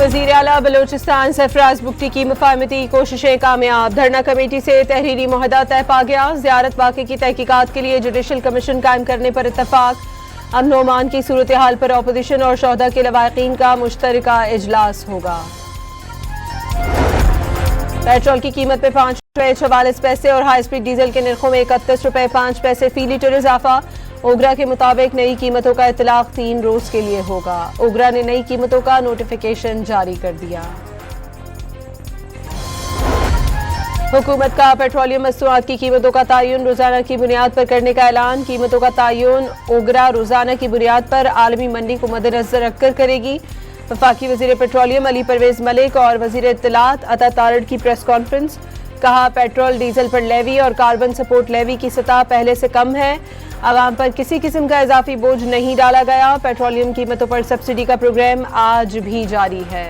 वज़ीर आला बलोचिस्तान सरफराज बुगटी की मुफाहमती कोशिशें कामयाब। धरना कमेटी से तहरीरी मुआहदा तय पा गया। ज़ियारत वाक़े की तहकीकात के लिए जुडिशल कमीशन कायम करने पर इत्तफाक। अमन व अमान की सूरत हाल पर अपोजिशन और शोहदा के लवाकिन का मुश्तरका इजलास होगा। पेट्रोल की कीमत में 5 रुपये 44 पैसे और हाई स्पीड डीजल के निर्खों में 31 रुपये 5 पैसे फी लीटर इजाफा। ओगरा के मुताबिक नई कीमतों का इतलाक 3 रोज के लिए होगा। ओगरा ने नई कीमतों का नोटिफिकेशन जारी कर दिया। हुकूमत का पेट्रोलियम मसनूआत की कीमतों का तयन रोजाना की बुनियाद पर करने का ऐलान। कीमतों का तयन ओगरा रोजाना की बुनियाद पर आलमी मंडी को मद्देनजर रखकर करेगी। वफाकी वजीर पेट्रोलियम अली परवेज मलिक और वजीर इत्तलात अता तारड़ की प्रेस कॉन्फ्रेंस। कहा, पेट्रोल डीजल पर लेवी और कार्बन सपोर्ट लेवी की सतह पहले से कम है। आवाम पर किसी किस्म का इजाफी बोझ नहीं डाला गया। पेट्रोलियम कीमतों पर सब्सिडी का प्रोग्राम आज भी जारी है।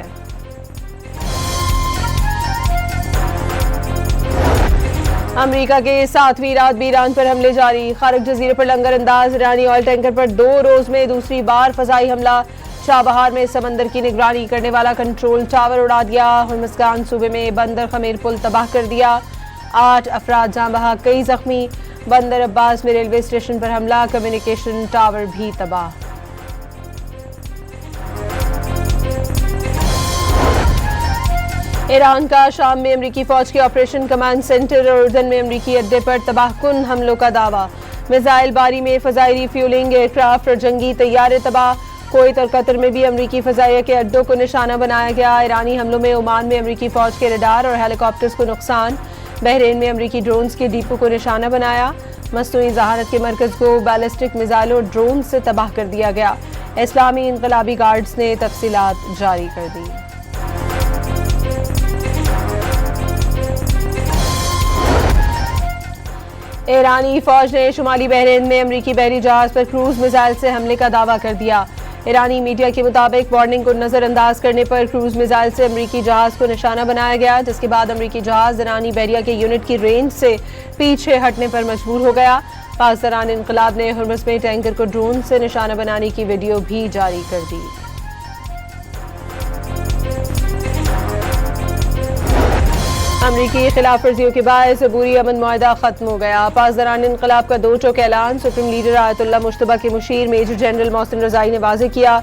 अमेरिका के 7वीं रात भी ईरान पर हमले जारी। खारक जजीरे पर लंगर अंदाज ईरानी ऑयल टैंकर पर 2 रोज में दूसरी बार फजाई हमला। शाहबहार में समंदर की निगरानी करने वाला कंट्रोल टावर उड़ा दिया। हुर्मुज़गान सूबे में बंदर खमीर पुल तबाह कर दिया। 8 अफराद जाँ बहक, कई जख्मी। बंदर अब्बास में रेलवे स्टेशन पर हमला, कम्युनिकेशन टावर भी तबाह। ईरान का शाम में अमरीकी फौज के ऑपरेशन कमांड सेंटर और उर्दन में अमरीकी अड्डे पर तबाहकुन हमलों का दावा। मिसाइल बारी में फजाई रिफ्यूलिंग, एयरक्राफ्ट और जंगी तैयारे तबाह। कुवैत और कतर में भी अमरीकी फजाइया के अड्डों को निशाना बनाया गया। ईरानी हमलों में ओमान में अमरीकी फौज के रडार और हेलीकॉप्टर्स को नुकसान। बहरीन में अमरीकी ड्रोन्स के डिपो को निशाना बनाया। मसनूई जहारत के मरकज को बैलिस्टिक मिसाइलों और ड्रोन से तबाह कर दिया गया। इस्लामी इनकलाबी गार्ड्स ने तफसीलात जारी कर दी। ईरानी फौज ने शुमाली बहरीन में अमरीकी बहरी जहाज पर क्रूज मिसाइल से हमले का दावा कर दिया। ईरानी मीडिया के मुताबिक वार्निंग को नजरअंदाज करने पर क्रूज मिसाइल से अमरीकी जहाज को निशाना बनाया गया, जिसके बाद अमरीकी जहाज ईरानी बहरिया के यूनिट की रेंज से पीछे हटने पर मजबूर हो गया। पाकिस्तान इनकलाब ने हुर्मुज़ में टैंकर को ड्रोन से निशाना बनाने की वीडियो भी जारी कर दी। अमरीकी खिलाफ वर्जियों के बायस अबूरी अमन मुआहदा खत्म हो गया। पासदारान इनकलाब का 2 टोक ऐलान। सुप्रीम लीडर आयतुल्लाह मुश्तबा के मुशीर मेजर जनरल मोहसिन रज़ाई ने वाज़ेह किया,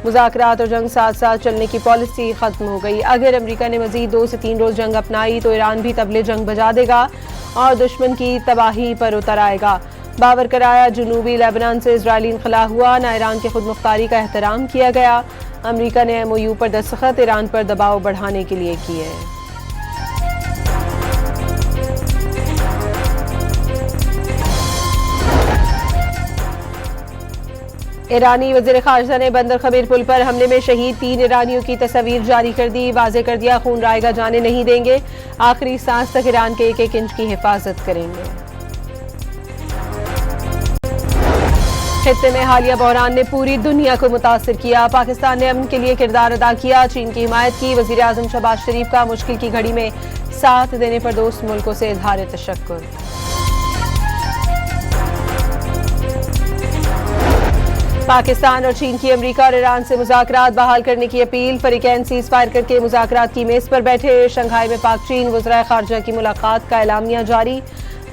मुज़ाकरात और जंग साथ साथ चलने की पॉलिसी खत्म हो गई। अगर अमरीका ने मजीद 2 से 3 रोज जंग अपनाई तो ईरान भी तबले जंग बजा देगा और दुश्मन की तबाही पर उतर आएगा। बावर कराया, जनूबी लेबनान से इजरायली इनखला हुआ, ना ईरान की खुद मुख्तारी का एहतराम किया गया। अमरीका ने MOU पर दस्तखत ईरान पर दबाव बढ़ाने के लिए किए। ईरानी वज़ीर ख़ारिजा ने बंदर खमीर पुल पर हमले में शहीद 3 ईरानियों की तस्वीर जारी कर दी। वाज़ेह कर दिया, खून रायगा जाने नहीं देंगे। आखिरी सांस तक ईरान के 1-1 इंच की हिफाजत करेंगे। खित्ते में हालिया बहरान ने पूरी दुनिया को मुतासिर किया। पाकिस्तान ने अमन के लिए किरदार अदा किया, चीन की हिमायत की। वज़ीर आज़म शहबाज शरीफ का मुश्किल की घड़ी में साथ देने पर दोस्त मुल्कों से इज़हार तशक्कुर। पाकिस्तान और चीन की अमरीका और ईरान से मुज़ाकरात बहाल करने की अपील। फरीकैन सीज़ फायर करके मुज़ाकरात की मेज़ पर बैठे। शंघाई में पाक चीन वज़राए ख़ारिजा की मुलाकात का एलामिया जारी।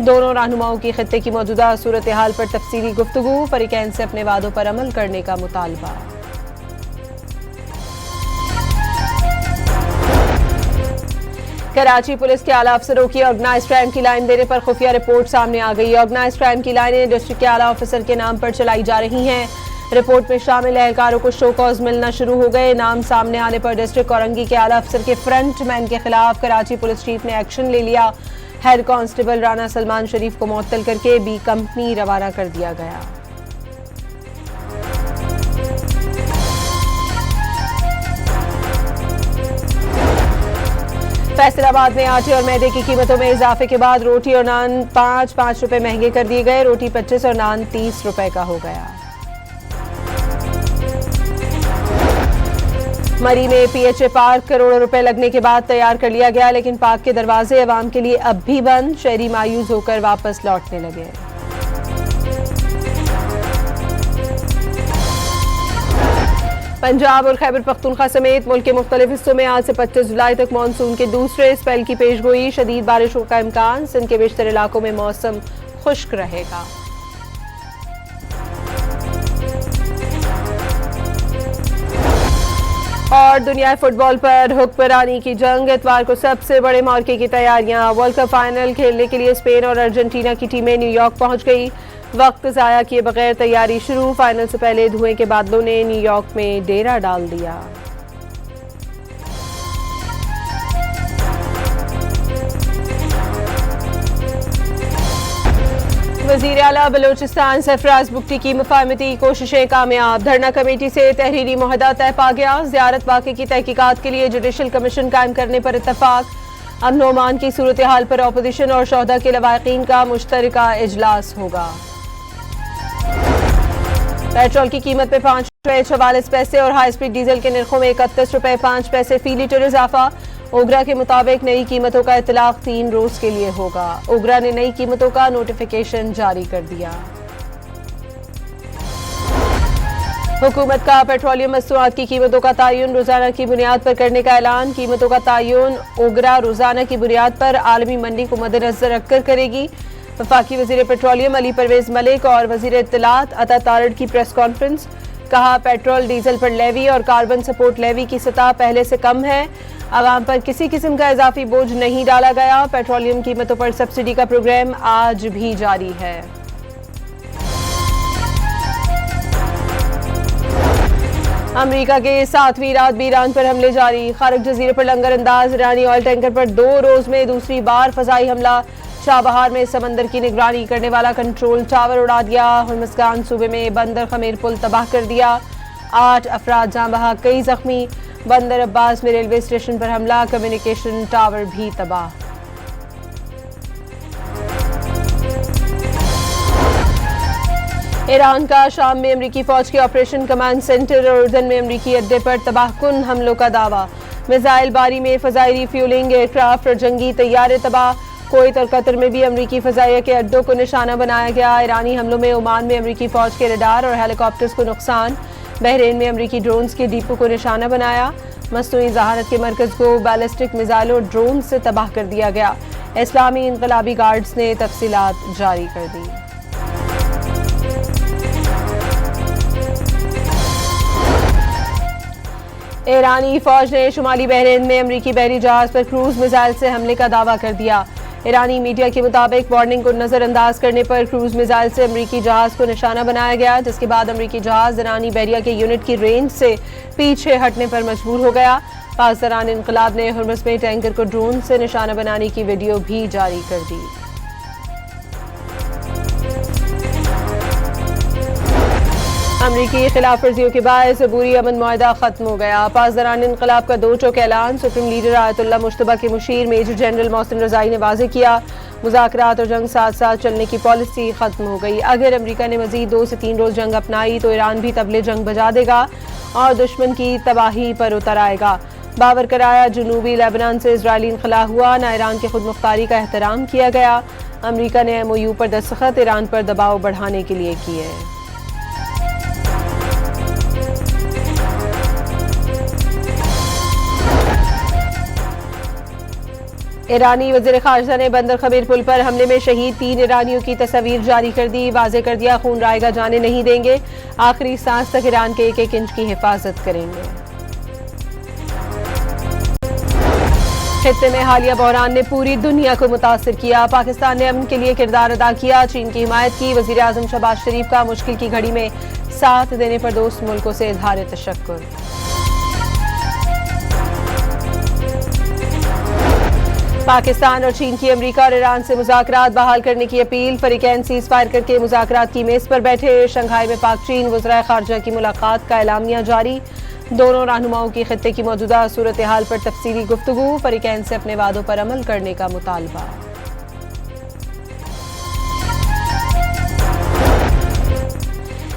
दोनों रहनुमाओं की खित्ते की मौजूदा सूरत हाल पर तफसीली गुफ्तगू। फरीकैन से अपने वादों पर अमल करने का मुतालबा। कराची पुलिस के आला अफसरों की ऑर्गेनाइज क्राइम की लाइन देने पर खुफिया रिपोर्ट सामने आ गई। ऑर्गेनाइज क्राइम की लाइनें डिस्ट्रिक्ट के आला ऑफिसर के नाम पर चलाई जा रही हैं। रिपोर्ट में शामिल एहलकारों को शो कॉज मिलना शुरू हो गए। नाम सामने आने पर डिस्ट्रिक्ट औरंगी के आला अफसर के फ्रंट मैन के खिलाफ कराची पुलिस चीफ ने एक्शन ले लिया। हेड कांस्टेबल राना सलमान शरीफ को मुअत्तल करके B कंपनी रवाना कर दिया गया। फैसलाबाद में आटे और मैदे की कीमतों में इजाफे के बाद रोटी और नान 5 रुपए महंगे कर दिए गए। रोटी 25 और नान 30 रुपए का हो गया। मरी में PHA पार्क करोड़ों रुपए लगने के बाद तैयार कर लिया गया, लेकिन पार्क के दरवाजे अवाम के लिए अब भी बंद। शहरी मायूस होकर वापस लौटने लगे। पंजाब और खैबर पख्तूनख्वा समेत मुल्क के मुख्तलिफ हिस्सों में आज से 25 जुलाई तक मानसून के दूसरे स्पेल की पेशगोई। शदीद बारिशों का इम्कान। सिंध के बेशतर इलाकों में मौसम खुश्क रहेगा। और दुनिया फुटबॉल पर हुक्मरानी की जंग। इतवार को सबसे बड़े मौके की तैयारियां। वर्ल्ड कप फाइनल खेलने के लिए स्पेन और अर्जेंटीना की टीमें न्यूयॉर्क पहुंच गई। वक्त ज़ाया किए बगैर तैयारी शुरू। फाइनल से पहले धुएं के बादलों ने न्यूयॉर्क में डेरा डाल दिया। वज़ीर आला बलोचिस्तान सरफराज बुगटी की मुफाहमती कोशिशें कामयाब। धरना कमेटी से तहरीरी मुहदा तय पा गया। ज़ियारत वाक़े की तहकीकात के लिए जुडिशल कमीशन कायम करने पर इत्तफाक। अमन और अमान की सूरत हाल पर अपोजिशन और शोहदा के लवाहिकीन का मुश्तरका इजलास होगा। पेट्रोल की कीमत में 5 रुपये 44 पैसे और हाई स्पीड डीजल के निर्खों में 31 रुपये 5 पैसे फी लीटर इजाफा। ओगरा के मुताबिक नई कीमतों का इतलाक 3 रोज के लिए होगा। ओगरा ने नई कीमतों का नोटिफिकेशन जारी कर दिया। हुकूमत का पेट्रोलियम मसनूआत की कीमतों का तयन रोजाना की बुनियाद पर करने का ऐलान। कीमतों का तयन ओगरा रोजाना की बुनियाद पर आलमी मंडी को मद्देनजर रखकर करेगी। वफाकी वजीर पेट्रोलियम अली परवेज मलिक और वजीर इत्तलात अता तारड़ की प्रेस कॉन्फ्रेंस। कहा, पेट्रोल डीजल पर लेवी और कार्बन सपोर्ट लेवी की सतह पहले से कम है। आवाम पर किसी किस्म का इजाफी बोझ नहीं डाला गया। पेट्रोलियम कीमतों पर सब्सिडी का प्रोग्राम आज भी जारी है। अमेरिका के 7वीं रात भी ईरान पर हमले जारी। खारक जजीरे पर लंगर अंदाज ईरानी ऑयल टैंकर पर 2 रोज में दूसरी बार फजाई हमला। शाहबहार में समंदर की निगरानी करने वाला कंट्रोल टावर उड़ा दिया। हुर्मुज़गान सूबे में बंदर खमीर पुल तबाह कर दिया। 8 अफराद जाँ बहक, कई जख्मी। बंदर अब्बास में रेलवे स्टेशन पर हमला। कम्युनिकेशन टावर भी तबाह। ईरान का शाम में अमरीकी फौज के ऑपरेशन कमांड सेंटर और उर्दन में अमरीकी अड्डे पर तबाहकुन हमलों का दावा। मिसाइल बारी में फजाई रिफ्यूलिंग, एयरक्राफ्ट और जंगी तैयारे तबाह। कुवैत और कतर में भी अमरीकी फजाइया के अड्डों को निशाना बनाया गया। ईरानी हमलों में ओमान में अमरीकी फौज के रडार और हेलीकॉप्टर्स को नुकसान। बहरीन में अमरीकी ड्रोन्स के डिपो को निशाना बनाया। मसनूई जहारत के मरकज को बैलिस्टिक मिसाइलों और ड्रोन से तबाह कर दिया गया। इस्लामी इनकलाबी गार्ड्स ने तफसीलात जारी कर दी। ईरानी फौज ने शुमाली बहरीन में अमरीकी बहरी जहाज पर क्रूज मिसाइल से हमले का दावा कर दिया। ईरानी मीडिया के मुताबिक वार्निंग को नजरअंदाज करने पर क्रूज मिसाइल से अमरीकी जहाज को निशाना बनाया गया, जिसके बाद अमरीकी जहाज ईरानी बहरिया के यूनिट की रेंज से पीछे हटने पर मजबूर हो गया। पाकिस्तान इनकलाब ने हुर्मुज़ में टैंकर को ड्रोन से निशाना बनाने की वीडियो भी जारी कर दी। अमरीकी खिलाफ वर्जियों के बायस अबूरी अमन मुआहदा खत्म हो गया। पासदारान इनकलाब का 2 टोक ऐलान। सुप्रीम लीडर आयतुल्लाह मुश्तबा के मुशीर मेजर जनरल मोहसिन रज़ाई ने वाज़ेह किया। मुज़ाकरात और जंग साथ साथ चलने की पॉलिसी खत्म हो गई। अगर अमरीका ने मजीद 2 से 3 रोज जंग अपनाई तो ईरान भी तबले जंग बजा देगा और दुश्मन की तबाही पर उतर आएगा। बावर कराया, जनूबी लेबनान से इजरायली इनखला हुआ, न ईरान की खुद मुख्तारी का एहतराम किया गया। अमरीका ने MOU पर दस्तखत ईरान पर दबाव बढ़ाने के लिए किए। ईरानी वज़ीर ख़ारिजा ने बंदर खमीर पुल पर हमले में शहीद 3 ईरानियों की तस्वीर जारी कर दी। वाज़ेह कर दिया, खून रायगा जाने नहीं देंगे। आखिरी सांस तक ईरान के 1-1 इंच की हिफाजत करेंगे। खित्ते में हालिया बहरान ने पूरी दुनिया को मुतासिर किया। पाकिस्तान ने अमन के लिए किरदार अदा किया, चीन की हिमायत की। वज़ीर आज़म शहबाज शरीफ का मुश्किल की घड़ी में साथ देने पर दोस्त मुल्कों से इज़हार तशक्कुर। पाकिस्तान और चीन की अमरीका और ईरान से मुज़ाकरात बहाल करने की अपील। फरीकैन सीज़ फायर करके मुज़ाकरात की मेज़ पर बैठे। शंघाई में पाक चीन वज़राए ख़ारिजा की मुलाकात का एलामिया जारी। दोनों रहनुमाओं की खित्ते की मौजूदा सूरत हाल पर तफसीली गुफ्तगू। फरीकैन से अपने वादों पर अमल करने का मुतालबा।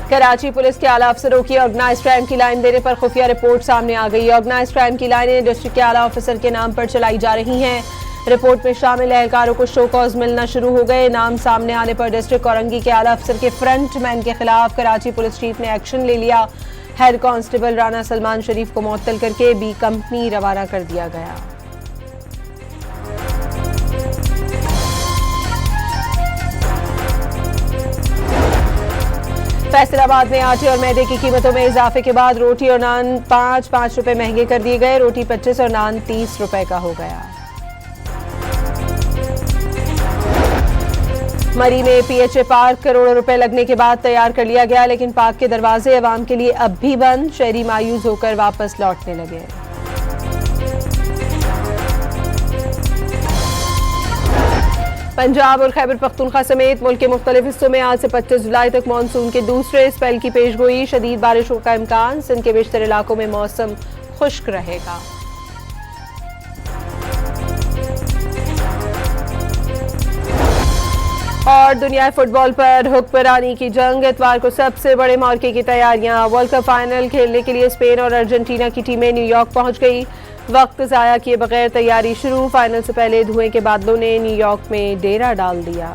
कराची पुलिस के आला अफसरों की ऑर्गेनाइज क्राइम की लाइन देने पर खुफिया रिपोर्ट सामने आ गई। ऑर्गेनाइज क्राइम की लाइनें डिस्ट्रिक्ट के आला ऑफिसर के नाम पर चलाई जा रही हैं। रिपोर्ट में शामिल एहलकारों को शो कॉज मिलना शुरू हो गए। नाम सामने आने पर डिस्ट्रिक्ट औरंगी के आला अफसर के फ्रंट मैन के खिलाफ कराची पुलिस चीफ ने एक्शन ले लिया। हेड कांस्टेबल राना सलमान शरीफ को मुअत्तल करके बी कंपनी रवाना कर दिया गया। फैसलाबाद में आटे और मैदे की कीमतों में इजाफे के बाद रोटी और नान 5 रुपए महंगे कर दिए गए। रोटी 25 और नान 30 रुपए का हो गया। मरी में पीएचए पार्क करोड़ों रुपए लगने के बाद तैयार कर लिया गया, लेकिन पार्क के दरवाजे अवाम के लिए अब भी बंद। शहरी मायूस होकर वापस लौटने लगे। पंजाब और खैबर पख्तूनख्वा समेत मुल्क के मुख्तलिफ हिस्सों में आज से 25 जुलाई तक मानसून के दूसरे स्पेल की पेशगोई। शदीद बारिशों का इम्कान। सिंध के बेशतर इलाकों में मौसम खुश्क रहेगा। और दुनिया फुटबॉल पर हुक्मरानी की जंग। इतवार को सबसे बड़े मौके की तैयारियां। वर्ल्ड कप फाइनल खेलने के लिए स्पेन और अर्जेंटीना की टीमें न्यूयॉर्क पहुंच गई। वक्त ज़ाया किए बगैर तैयारी शुरू। फाइनल से पहले धुएं के बादलों ने न्यूयॉर्क में डेरा डाल दिया।